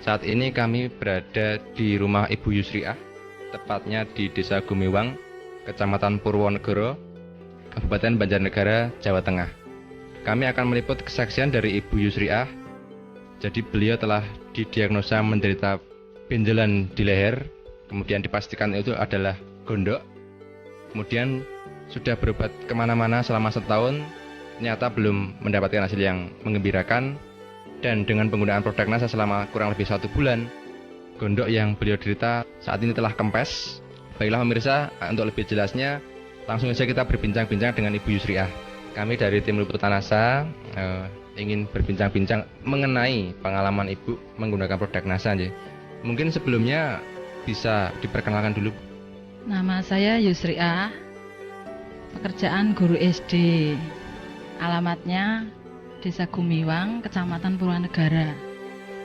Saat ini kami berada di rumah Ibu Yusriah, tepatnya di Desa Gumiwang, Kecamatan Purwonegoro, Kabupaten Banjarnegara, Jawa Tengah. Kami akan meliput kesaksian dari Ibu Yusriah. Jadi beliau telah didiagnosa menderita benjolan di leher, kemudian dipastikan itu adalah gondok. Kemudian sudah berobat kemana-mana selama setahun, ternyata belum mendapatkan hasil yang menggembirakan. Dan dengan penggunaan produk NASA selama kurang lebih 1 bulan, gondok yang beliau derita saat ini telah kempes. Baiklah pemirsa, untuk lebih jelasnya langsung saja kita berbincang-bincang dengan Ibu Yusriah. Kami dari tim liputan NASA ingin berbincang-bincang mengenai pengalaman Ibu menggunakan produk NASA. Mungkin sebelumnya bisa diperkenalkan dulu. Nama saya Yusriah, pekerjaan guru SD. Alamatnya Desa Gumiwang, Kecamatan Purwonegara,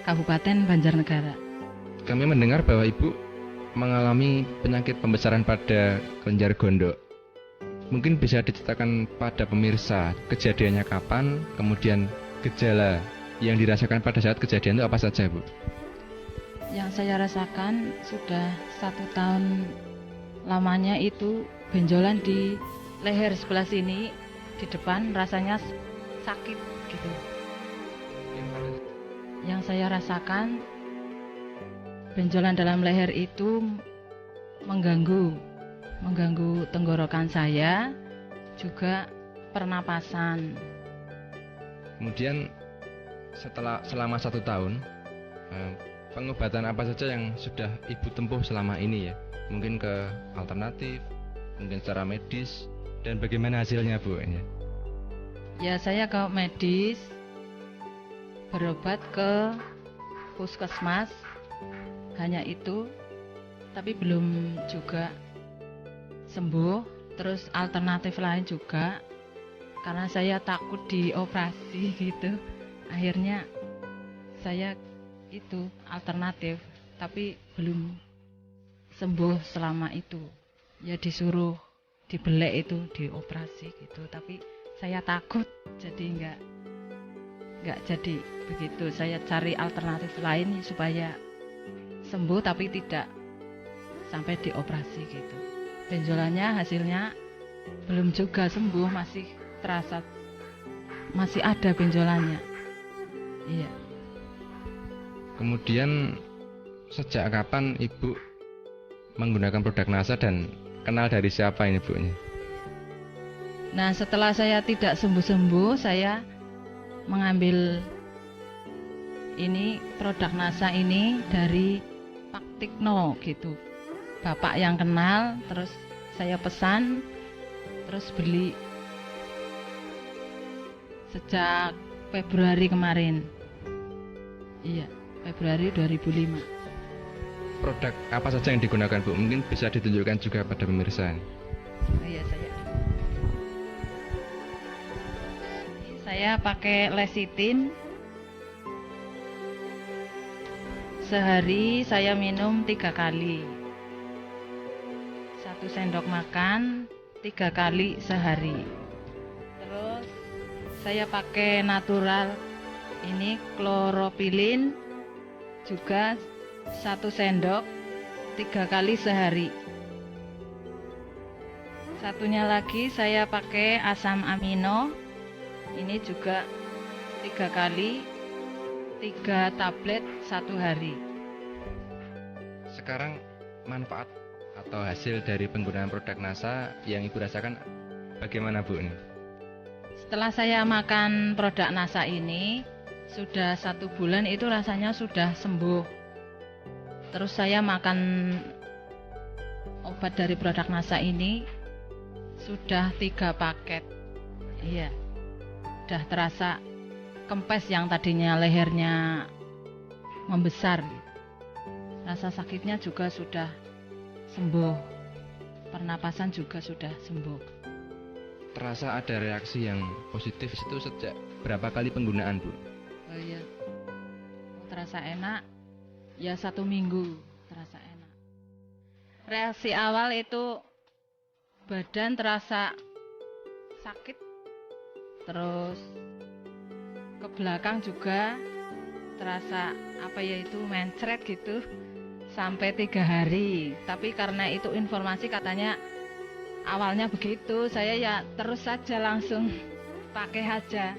Kabupaten Banjarnegara. Kami mendengar bahwa Ibu mengalami penyakit pembesaran pada kelenjar gondok. Mungkin bisa diceritakan pada pemirsa kejadiannya kapan, kemudian gejala yang dirasakan pada saat kejadian itu apa saja, Bu? Yang saya rasakan sudah 1 tahun lamanya itu benjolan di leher sebelah sini, di depan rasanya sakit gitu. Yang saya rasakan benjolan dalam leher itu mengganggu tenggorokan saya, juga pernapasan. Kemudian selama 1 tahun, pengobatan apa saja yang sudah Ibu tempuh selama ini ya? Mungkin ke alternatif, mungkin secara medis, dan bagaimana hasilnya, Bu? Ya, saya ke medis, berobat ke puskesmas, hanya itu, tapi belum juga sembuh. Terus alternatif lain juga, karena saya takut dioperasi gitu. Akhirnya saya itu alternatif, tapi belum sembuh selama itu. Ya disuruh dibelek itu, dioperasi gitu, tapi saya takut, jadi nggak jadi begitu. Saya cari alternatif lain supaya sembuh tapi tidak sampai dioperasi gitu. Benjolannya hasilnya belum juga sembuh, masih terasa, masih ada benjolannya. Iya. Kemudian sejak kapan Ibu menggunakan produk NASA dan kenal dari siapa ini, Bu? Nah, setelah saya tidak sembuh-sembuh, saya mengambil ini produk NASA ini dari Pak Tikno gitu. Bapak yang kenal, terus saya pesan, terus beli sejak Februari kemarin. Iya, Februari 2005. Produk apa saja yang digunakan, Bu? Mungkin bisa ditunjukkan juga pada pemirsa. Oh iya, saya pakai lecithin. Sehari saya minum 3 kali. 1 sendok makan 3 kali sehari. Terus saya pakai natural ini kloropilin juga 1 sendok 3 kali sehari. Satunya lagi saya pakai asam amino, ini juga 3 kali, 3 tablet 1 hari. Sekarang manfaat atau hasil dari penggunaan produk NASA yang Ibu rasakan bagaimana, Bu? Setelah saya makan produk NASA ini, sudah 1 bulan itu rasanya sudah sembuh. Terus saya makan obat dari produk NASA ini sudah 3 paket. Iya, sudah terasa kempes yang tadinya lehernya membesar. Rasa sakitnya juga sudah sembuh, pernapasan juga sudah sembuh. Terasa ada reaksi yang positif itu sejak berapa kali penggunaan, Bu? Oh iya, terasa enak. Ya 1 minggu terasa enak. Reaksi awal itu badan terasa sakit, terus ke belakang juga terasa apa ya itu mencret gitu sampai 3 hari. Tapi karena itu informasi katanya awalnya begitu, saya ya terus saja langsung pakai aja.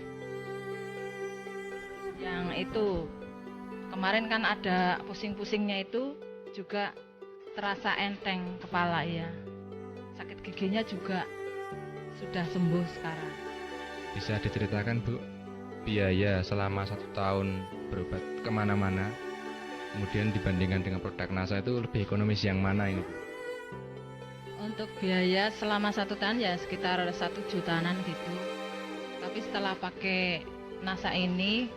Yang itu kemarin kan ada pusing-pusingnya itu juga terasa enteng kepala ya. Sakit giginya juga sudah sembuh sekarang. Bisa diceritakan Bu, biaya selama 1 tahun berobat kemana-mana, kemudian dibandingkan dengan produk NASA itu lebih ekonomis yang mana ini Bu? Untuk biaya selama 1 tahun ya sekitar 1 jutaan gitu. Tapi setelah pakai NASA ini,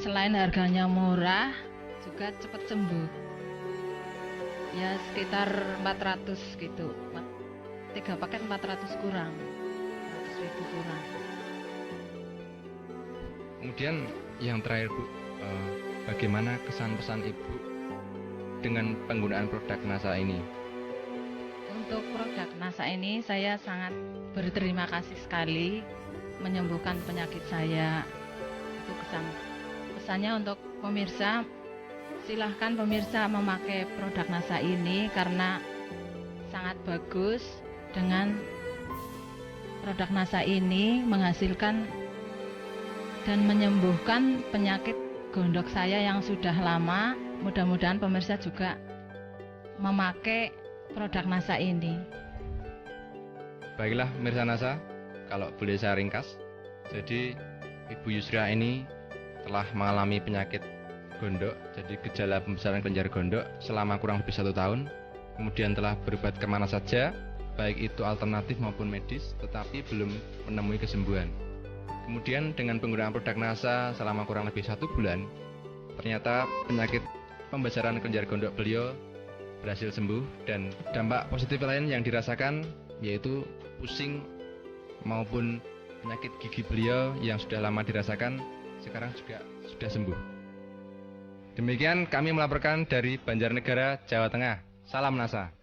selain harganya murah, juga cepat sembuh. Ya sekitar 400 gitu. 3 paket 400 kurang. 100.000 kurang. Kemudian yang terakhir Bu, bagaimana kesan pesan Ibu dengan penggunaan produk NASA ini? Untuk produk NASA ini saya sangat berterima kasih sekali menyembuhkan penyakit saya. Itu pesannya untuk pemirsa, silahkan pemirsa memakai produk NASA ini karena sangat bagus. Dengan produk NASA ini menghasilkan dan menyembuhkan penyakit gondok saya yang sudah lama. Mudah-mudahan pemirsa juga memakai produk NASA ini. Baiklah pemirsa NASA, kalau boleh saya ringkas, jadi Ibu Yusriah ini telah mengalami penyakit gondok, jadi gejala pembesaran kelenjar gondok selama kurang lebih 1 tahun. Kemudian telah berobat kemana saja, baik itu alternatif maupun medis, tetapi belum menemui kesembuhan. Kemudian dengan penggunaan produk NASA selama kurang lebih 1 bulan, ternyata penyakit pembesaran kelenjar gondok beliau berhasil sembuh, dan dampak positif lain yang dirasakan yaitu pusing maupun penyakit gigi beliau yang sudah lama dirasakan sekarang juga sudah sembuh. Demikian kami melaporkan dari Banjarnegara, Jawa Tengah. Salam NASA.